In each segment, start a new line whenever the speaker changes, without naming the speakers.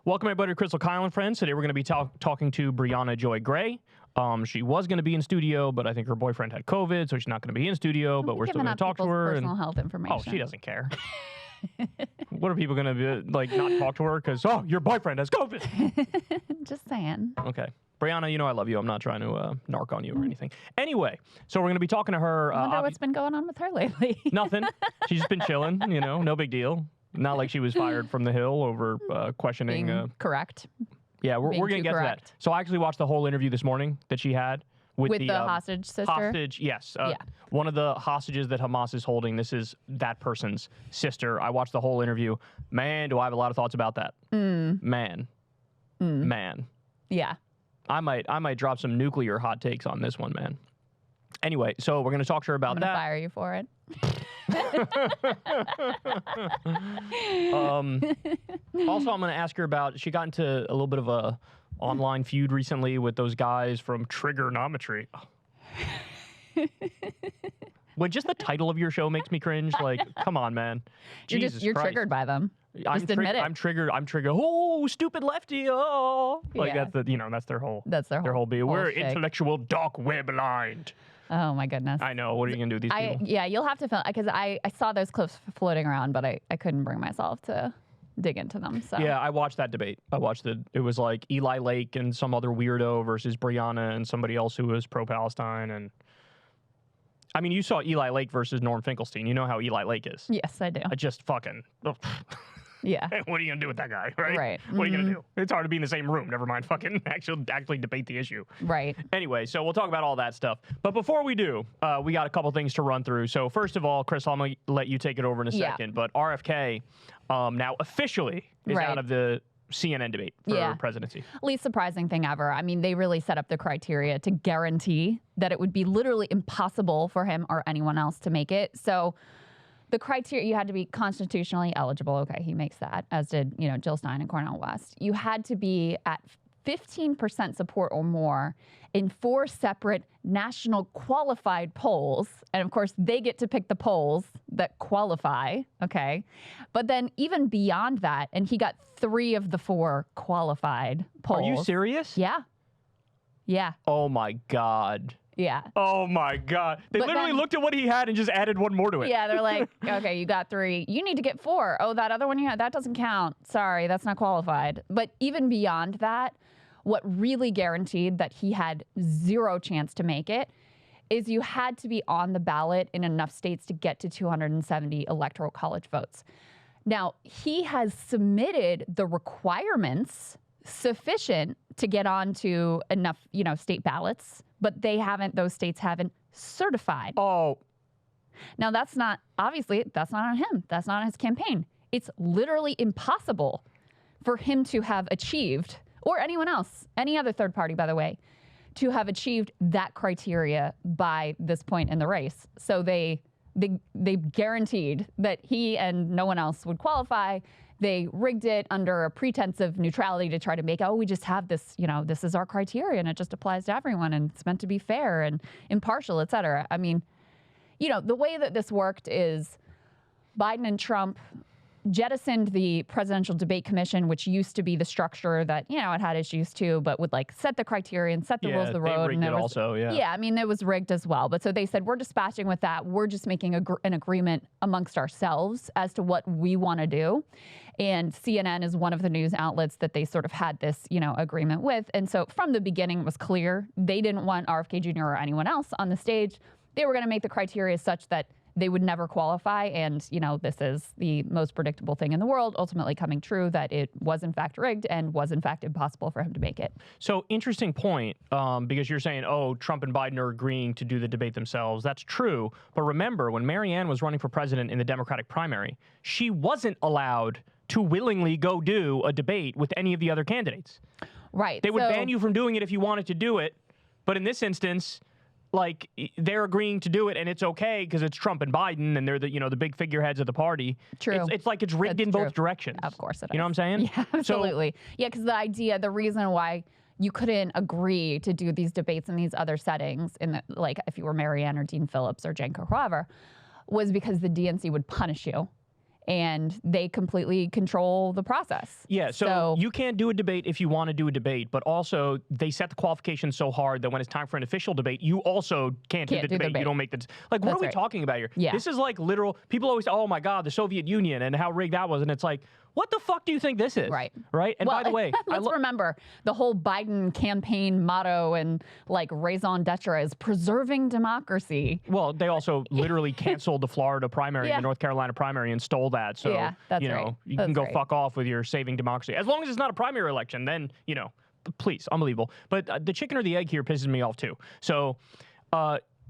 Welcome, everybody, to Crystal, Kyle, and Friends. Today we're going to be talking to Brianna Joy Gray. She was going to be in studio, but I think her boyfriend had COVID, so she's not going to be in studio, but we're still going to talk to her.
Personal health information.
Oh, she doesn't care. What are people going to be, like, not talk to her because, oh, your boyfriend has COVID?
Just saying.
Okay. Brianna, you know I love you. I'm not trying to narc on you or anything. Anyway, so we're going to be talking to her.
I wonder what's been going on with her lately.
Nothing. She's just been chilling, you know, no big deal. Not like she was fired from the Hill over questioning.
Being correct.
Yeah, we're going to get to that. So I actually watched the whole interview this morning that she had with the
hostage sister.
Hostage, yes. Yeah. One of the hostages that Hamas is holding, this is that person's sister. I watched the whole interview. Man, do I have a lot of thoughts about that. Man. Yeah. I might drop some nuclear hot takes on this one, man. Anyway, so we're going to talk to her about
I'm
that.
Fire you for it.
Also, I'm going to ask her about, she got into a little bit of a online feud recently with those guys from Trigonometry. When just the title of your show makes me cringe, like, come on, man.
You're triggered by them. Just admit it.
I'm triggered. Oh, stupid lefty. Oh, like that's their whole.
That's their whole
beat. We're intellectual dark web aligned.
Oh my goodness.
I know. What are you gonna do with these people?
Yeah, you'll have to film because I saw those clips floating around, but I couldn't bring myself to dig into them. So
yeah, I watched that debate. It was like Eli Lake and some other weirdo versus Brianna and somebody else who was pro-Palestine. And I mean, you saw Eli Lake versus Norm Finkelstein. You know how Eli Lake is.
Yes, I do.
I just fucking.
Yeah.
What are you gonna do with that guy, right?
Right.
What are you gonna do? It's hard to be in the same room. Never mind fucking actually debate the issue.
Right.
Anyway, so we'll talk about all that stuff. But before we do, we got a couple things to run through. So first of all, Chris, I'm gonna let you take it over in a second. But RFK now officially is out of the CNN debate for presidency.
Least surprising thing ever. I mean, they really set up the criteria to guarantee that it would be literally impossible for him or anyone else to make it. So the criteria, you had to be constitutionally eligible. Okay, he makes that, as did, Jill Stein and Cornel West. You had to be at 15% support or more in 4 separate national qualified polls. And of course, they get to pick the polls that qualify, okay? But then even beyond that, and he got 3 of the 4 qualified polls.
Are you serious?
Yeah. Yeah.
Oh my God.
Yeah.
Oh my God. They literally looked at what he had and just added 1 more to it.
Yeah, they're like, okay, you got 3. You need to get 4. Oh, that other one you had, that doesn't count. Sorry, that's not qualified. But even beyond that, what really guaranteed that he had 0 chance to make it is you had to be on the ballot in enough states to get to 270 electoral college votes. Now, he has submitted the requirements sufficient to get onto enough, state ballots, but those states haven't certified.
Oh.
Now that's not on him. That's not on his campaign. It's literally impossible for him to have achieved, or anyone else, any other third party, by the way, to have achieved that criteria by this point in the race. So they guaranteed that he and no one else would qualify. They rigged it under a pretense of neutrality to try to make, we just have this, this is our criteria and it just applies to everyone and it's meant to be fair and impartial, et cetera. I mean, the way that this worked is Biden and Trump jettisoned the Presidential Debate Commission, which used to be the structure that, it had issues too, but would set the criteria and set the rules of the road.
And it was, also,
yeah, I mean, it was rigged as well. But so they said, we're dispatching with that. We're just making an agreement amongst ourselves as to what we want to do. And CNN is one of the news outlets that they sort of had this, agreement with. And so from the beginning, it was clear they didn't want RFK Jr. or anyone else on the stage. They were going to make the criteria such that they would never qualify. And, this is the most predictable thing in the world, ultimately coming true, that it was in fact rigged and was in fact impossible for him to make it.
So interesting point, because you're saying, Trump and Biden are agreeing to do the debate themselves. That's true. But remember, when Marianne was running for president in the Democratic primary, she wasn't allowed to willingly go do a debate with any of the other candidates.
Right.
They would ban you from doing it if you wanted to do it. But in this instance, they're agreeing to do it and it's okay because it's Trump and Biden and they're the big figureheads of the party.
True.
It's like it's rigged in both directions.
Of course it is.
You know what I'm saying?
Yeah, absolutely. Because the reason why you couldn't agree to do these debates in these other settings, if you were Marianne or Dean Phillips or Cenk or whoever, was because the DNC would punish you. and they completely control the process.
Yeah, so you can't do a debate if you want to do a debate, but also they set the qualifications so hard that when it's time for an official debate, you also can't do the debate. You don't make the... Like, what are we talking about here?
Yeah.
This is like literal... People always say, oh my God, the Soviet Union and how rigged that was. And it's like, what the fuck do you think this is?
Right.
Right? And by the way...
let's remember, the whole Biden campaign motto and like raison d'etre is preserving democracy.
Well, they also literally canceled the Florida primary, the North Carolina primary, and stole that. So, you know, you can go fuck off with your saving democracy. As long as it's not a primary election, then, you know, please, unbelievable. But the chicken or the egg here pisses me off too. So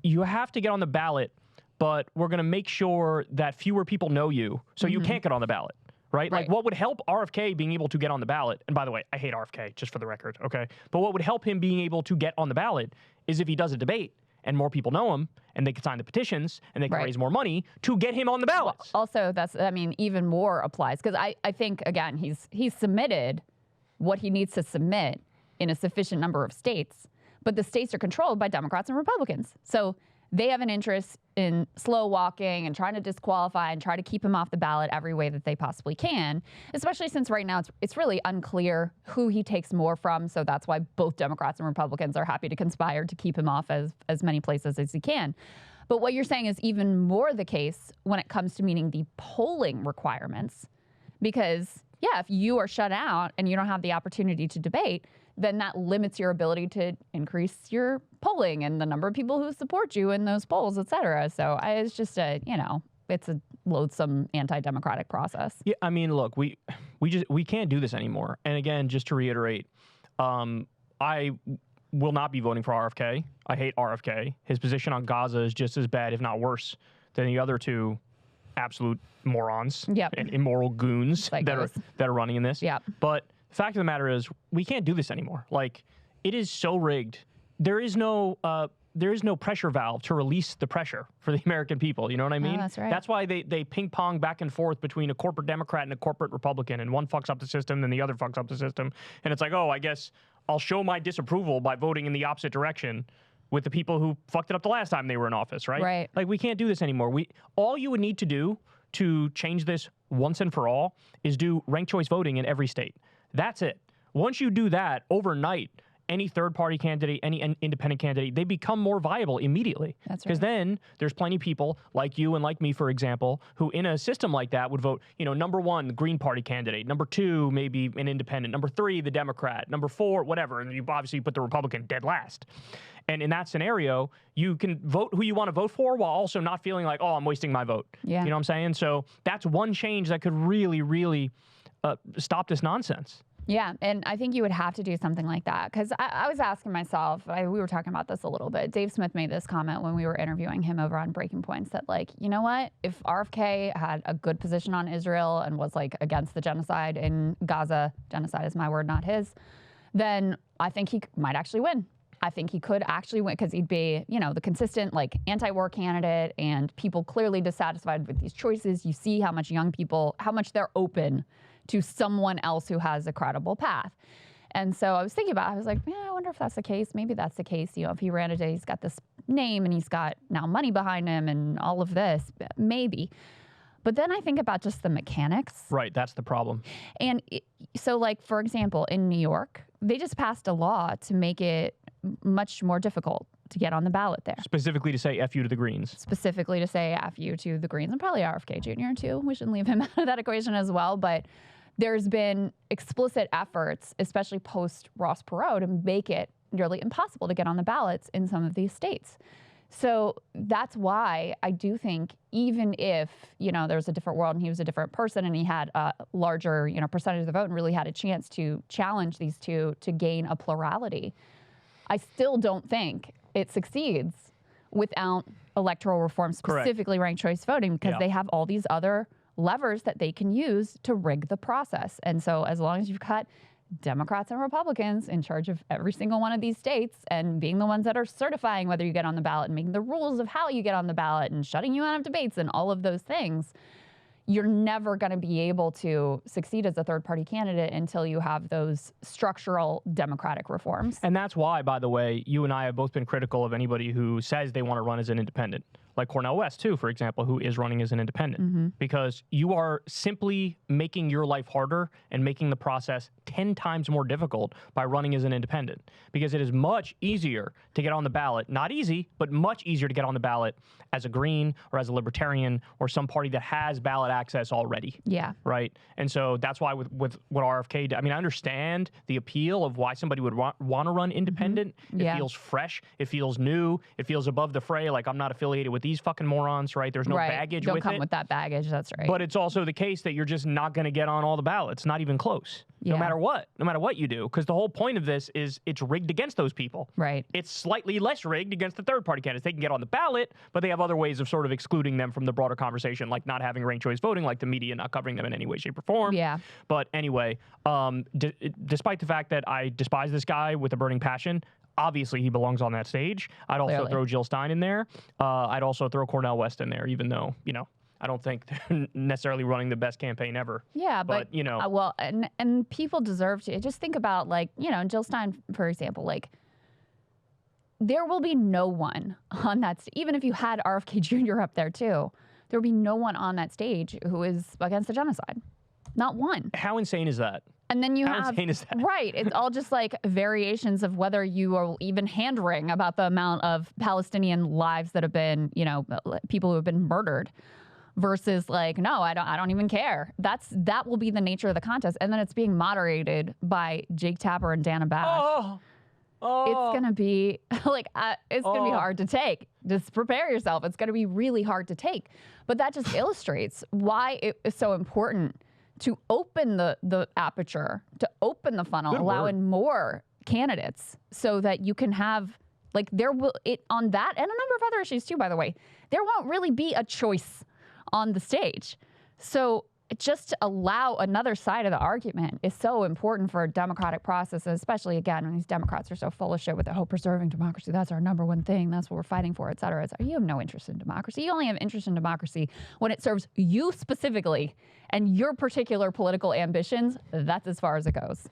you have to get on the ballot, but we're going to make sure that fewer people know you, so you can't get on the ballot. Right? Like, what would help RFK being able to get on the ballot, and by the way, I hate RFK, just for the record, okay? But what would help him being able to get on the ballot is if he does a debate, and more people know him, and they can sign the petitions, and they can raise more money to get him on the ballot.
Well, also, even more applies, because I think, again, he's submitted what he needs to submit in a sufficient number of states, but the states are controlled by Democrats and Republicans. So they have an interest in slow walking and trying to disqualify and try to keep him off the ballot every way that they possibly can, especially since right now it's really unclear who he takes more from. So that's why both Democrats and Republicans are happy to conspire to keep him off as many places as he can. But what you're saying is even more the case when it comes to meeting the polling requirements, because, yeah, if you are shut out and you don't have the opportunity to debate, then that limits your ability to increase your polling and the number of people who support you in those polls, et cetera. So it's just it's a loathsome anti-democratic process. Yeah,
I mean, look, we can't do this anymore. And again, just to reiterate, I will not be voting for RFK. I hate RFK. His position on Gaza is just as bad, if not worse, than the other two absolute morons and immoral goons that are running in this. But the fact of the matter is, we can't do this anymore. Like, it is so rigged. There is no pressure valve to release the pressure for the American people. You know what I mean?
Oh, that's right.
That's why they ping pong back and forth between a corporate Democrat and a corporate Republican, and one fucks up the system, then the other fucks up the system, and it's like, oh, I guess I'll show my disapproval by voting in the opposite direction with the people who fucked it up the last time they were in office, right?
Right.
Like, we can't do this anymore. All you would need to do to change this once and for all is do ranked choice voting in every state. That's it. Once you do that, overnight, any third-party candidate, any independent candidate, they become more viable immediately.
That's right.
Because then there's plenty of people like you and like me, for example, who in a system like that would vote, number one, the Green Party candidate, number two, maybe an independent, number three, the Democrat, number four, whatever, and you obviously put the Republican dead last. And in that scenario, you can vote who you want to vote for while also not feeling like, oh, I'm wasting my vote.
Yeah.
You know what I'm saying? So that's one change that could really, really stop this nonsense.
Yeah, and I think you would have to do something like that, because I was asking myself, we were talking about this a little bit. Dave Smith made this comment when we were interviewing him over on Breaking Points that, like, you know what? If RFK had a good position on Israel and was, like, against the genocide in Gaza, genocide is my word, not his, then I think he might actually win. I think he could actually win, because he'd be, the consistent, like, anti-war candidate, and people clearly dissatisfied with these choices. You see how much young people, how much they're open to someone else who has a credible path. And so I was thinking about it. I was like, I wonder if that's the case. Maybe that's the case. If he ran today, he's got this name and he's got now money behind him and all of this, maybe. But then I think about just the mechanics.
Right, that's the problem.
And so, like, for example, in New York, they just passed a law to make it much more difficult to get on the ballot there.
Specifically to say F you to the Greens.
Specifically to say F you to the Greens, and probably RFK Jr. too. We shouldn't leave him out of that equation as well. But there's been explicit efforts, especially post Ross Perot, to make it nearly impossible to get on the ballots in some of these states. So that's why I do think, even if, there's a different world and he was a different person and he had a larger, percentage of the vote and really had a chance to challenge these two to gain a plurality, I still don't think it succeeds without electoral reform, specifically ranked choice voting, because they have all these other levers that they can use to rig the process. And so as long as you've got Democrats and Republicans in charge of every single one of these states and being the ones that are certifying whether you get on the ballot and making the rules of how you get on the ballot and shutting you out of debates and all of those things, you're never going to be able to succeed as a third-party candidate until you have those structural democratic reforms.
And that's why, by the way, you and I have both been critical of anybody who says they want to run as an independent. like Cornel West, too, for example, who is running as an independent, because you are simply making your life harder and making the process 10 times more difficult by running as an independent, because it is much easier to get on the ballot, not easy, but much easier to get on the ballot as a Green or as a Libertarian or some party that has ballot access already.
Yeah.
Right. And so that's why with what RFK did, I mean, I understand the appeal of why somebody would want to run independent. It feels fresh. It feels new. It feels above the fray. Like, I'm not affiliated with these fucking morons, right? There's no baggage with it.
Don't come with that baggage. That's right.
But it's also the case that you're just not going to get on all the ballots, not even close, no matter what you do. Because the whole point of this is it's rigged against those people.
Right.
It's slightly less rigged against the third party candidates. They can get on the ballot, but they have other ways of sort of excluding them from the broader conversation, like not having ranked choice voting, like the media not covering them in any way, shape, or form.
Yeah.
But anyway, despite the fact that I despise this guy with a burning passion, obviously he belongs on that stage. I'd also throw Jill Stein in there. I'd also throw Cornel West in there, even though, I don't think they're necessarily running the best campaign ever.
Yeah, but well, and people deserve to. Just think about, like, Jill Stein, for example, like, there will be no one on that even if you had RFK Jr. up there too, there will be no one on that stage who is against the genocide. Not one.
How insane is that?
And then
How insane is that?
Right. It's all just like variations of whether you are even hand-wring about the amount of Palestinian lives that have been, people who have been murdered, versus like, no, I don't even care. That will be the nature of the contest. And then it's being moderated by Jake Tapper and Dana Bash. It's going to be like, it's going to be hard to take. Just prepare yourself. It's going to be really hard to take. But that just illustrates why it is so important to open the aperture, to open the funnel, allowing more candidates so that you can have, like, on that and a number of other issues too, by the way, there won't really be a choice on the stage. So just to allow another side of the argument is so important for a democratic process, especially, again, when these Democrats are so full of shit with the whole preserving democracy. That's our number one thing. That's what we're fighting for, et cetera. You have no interest in democracy. You only have interest in democracy when it serves you specifically and your particular political ambitions. That's as far as it goes.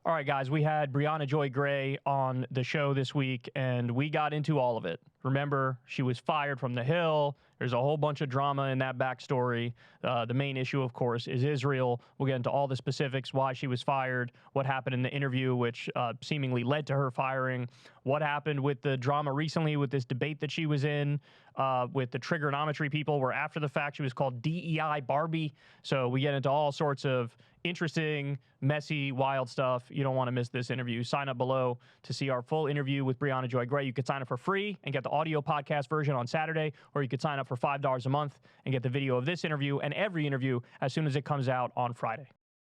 All right, guys, we had Brianna Joy Gray on the show this week, and we got into all of it. Remember, she was fired from the Hill. There's a whole bunch of drama in that backstory. The main issue, of course, is Israel. We'll get into all the specifics, why she was fired, what happened in the interview, which seemingly led to her firing, what happened with the drama recently with this debate that she was in with the trigonometry people, where after the fact she was called DEI Barbie. So we get into all sorts of interesting, messy, wild stuff. You don't want to miss this interview. Sign up below to see our full interview with Brianna Joy Gray. You could sign up for free and get the audio podcast version on Saturday, or you could sign up for $5 a month and get the video of this interview and every interview as soon as it comes out on Friday.